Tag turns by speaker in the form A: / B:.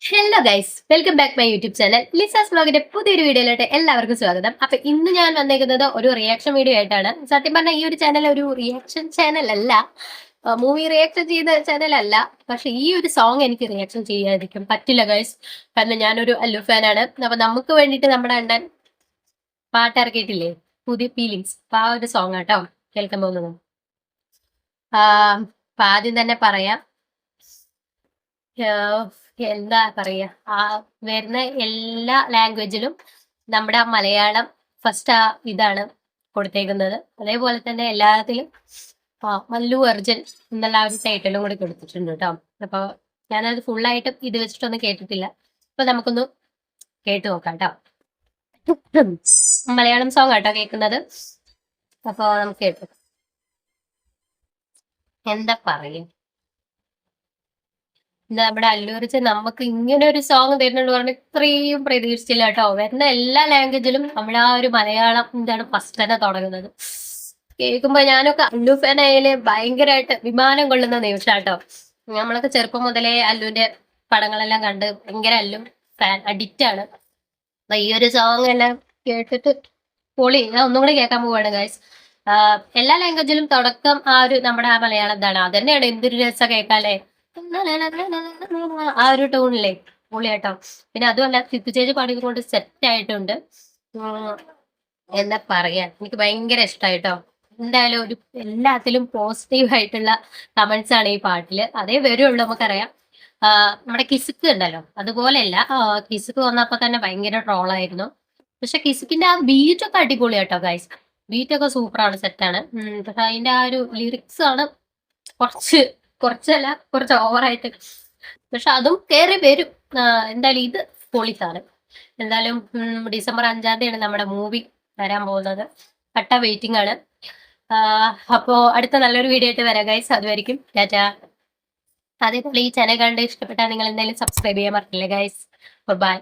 A: Hello guys, welcome back my YouTube channel Lisa's വ്ലോഗിന്റെ പുതിയൊരു വീഡിയോയിലോട്ട് എല്ലാവർക്കും സ്വാഗതം. അപ്പൊ ഇന്ന് ഞാൻ വന്നേക്കുന്നത് ഒരു റിയാക്ഷൻ വീഡിയോ ആയിട്ടാണ്. സത്യം പറഞ്ഞാൽ ഈ ഒരു ചാനൽ ഒരു റിയാക്ഷൻ ചാനൽ അല്ല, മൂവി റിയാക്ഷൻ ചെയ്യുന്ന ചാനൽ അല്ല. പക്ഷെ ഈ ഒരു സോങ് എനിക്ക് റിയാക്ഷൻ ചെയ്യാതിരിക്കും പറ്റില്ല ഗൈസ്. കാരണം ഞാനൊരു അല്ലു ഫാനാണ്. അപ്പൊ നമുക്ക് വേണ്ടിയിട്ട് നമ്മുടെ അണ്ണൻ പാട്ട് ഇറക്കിയിട്ടില്ലേ, പുതിയ ഫീലിങ്സ്. അപ്പൊ ആ ഒരു സോങ് ആട്ടോ കേൾക്കാൻ പോകുന്നത്. അപ്പൊ ആദ്യം തന്നെ പറയാം, എന്താ പറയാ, ആ വരുന്ന എല്ലാ ലാംഗ്വേജിലും നമ്മുടെ ആ മലയാളം ഫസ്റ്റ് ആ ഇതാണ് കൊടുത്തേക്കുന്നത്. അതേപോലെ തന്നെ എല്ലാത്തിലും മല്ലു അർജുൻ എന്നുള്ള ആ ഒരു ടൈറ്റിലും കൂടി കൊടുത്തിട്ടുണ്ട് കേട്ടോ. അപ്പൊ ഞാനത് ഫുള്ളായിട്ടും ഇത് വെച്ചിട്ടൊന്നും കേട്ടിട്ടില്ല. അപ്പൊ നമുക്കൊന്ന് കേട്ടു നോക്കാം കേട്ടോ. മലയാളം സോങ് ആട്ടോ കേൾക്കുന്നത്. അപ്പൊ നമുക്ക് കേട്ടു. എന്താ പറയും, നമ്മുടെ അല്ലു അർജുൻ നമുക്ക് ഇങ്ങനെ ഒരു സോങ് തരുന്നുണ്ട് പറഞ്ഞാൽ ഇത്രയും പ്രതീക്ഷിച്ചില്ല കേട്ടോ. വരുന്ന എല്ലാ ലാംഗ്വേജിലും നമ്മുടെ ആ ഒരു മലയാളം എന്താണ് ഫസ്റ്റ് തന്നെ തുടങ്ങുന്നത്. കേൾക്കുമ്പോ ഞാനൊക്കെ അല്ലു ഫാൻ ആയാല് ഭയങ്കരമായിട്ട് വിമാനം കൊള്ളുന്ന നിമിഷാട്ടോ. നമ്മളൊക്കെ ചെറുപ്പം മുതലേ അല്ലുവിന്റെ പടങ്ങളെല്ലാം കണ്ട് ഭയങ്കര അല്ലു ഫാൻ അഡിക്റ്റ് ആണ്. അപ്പൊ ഈ ഒരു സോങ് എല്ലാം കേട്ടിട്ട് പൊളി. ഞാൻ ഒന്നും കൂടി കേൾക്കാൻ പോവാണ് ഗൈസ്. എല്ലാ ലാംഗ്വേജിലും തുടക്കം ആ ഒരു നമ്മുടെ ആ മലയാളം എന്താണ്, അത് തന്നെയാണ് എന്തൊരു രസം കേൾക്കാല്ലേ. ആ ഒരു ടൂണില്ലേ, പൊളിയാട്ടോ. പിന്നെ അതുമല്ല സിത്തു ചേച്ചി പാടിക്കൊണ്ട് സെറ്റ് ആയിട്ടുണ്ട്. എന്താ പറയാ, എനിക്ക് ഭയങ്കര ഇഷ്ടമായിട്ടോ. എന്തായാലും ഒരു എല്ലാത്തിലും പോസിറ്റീവ് ആയിട്ടുള്ള കമന്റ്സ് ആണ് ഈ പാട്ടില്. അതേ വരുള്ളൂ, നമുക്കറിയാം. നമ്മുടെ കിസുക്ക് ഉണ്ടല്ലോ, അതുപോലെയല്ല. കിസുക്ക് വന്നപ്പോ തന്നെ ഭയങ്കര ട്രോളായിരുന്നു. പക്ഷെ കിസുക്കിന്റെ ആ ബീറ്റ് ഒക്കെ അടിപൊളിയാട്ടോ ഗൈസ്. ബീറ്റ് ഒക്കെ സൂപ്പറാണ്, സെറ്റാണ്. പക്ഷെ അതിന്റെ ആ ഒരു ലിറിക്സ് ആണ് കുറച്ചല്ല, കുറച്ച് ഓവറായിട്ട്. പക്ഷെ അതും കയറി വരും. എന്തായാലും ഇത് പൊളിസാണ്. എന്തായാലും ഡിസംബർ 5-ാം തീയതിയാണ് നമ്മുടെ മൂവി വരാൻ പോകുന്നത്. കട്ട വെയിറ്റിംഗ് ആണ്. അപ്പോ അടുത്ത നല്ലൊരു വീഡിയോ ആയിട്ട് വരാം ഗൈസ്. അതുവരെയും ടാറ്റാ. അതേപോലെ ഈ ചാനൽ കണ്ട് ഇഷ്ടപ്പെട്ടാൽ നിങ്ങൾ എന്തായാലും സബ്സ്ക്രൈബ് ചെയ്യാൻ മറക്കില്ലേ ഗൈസ്. ബൈ.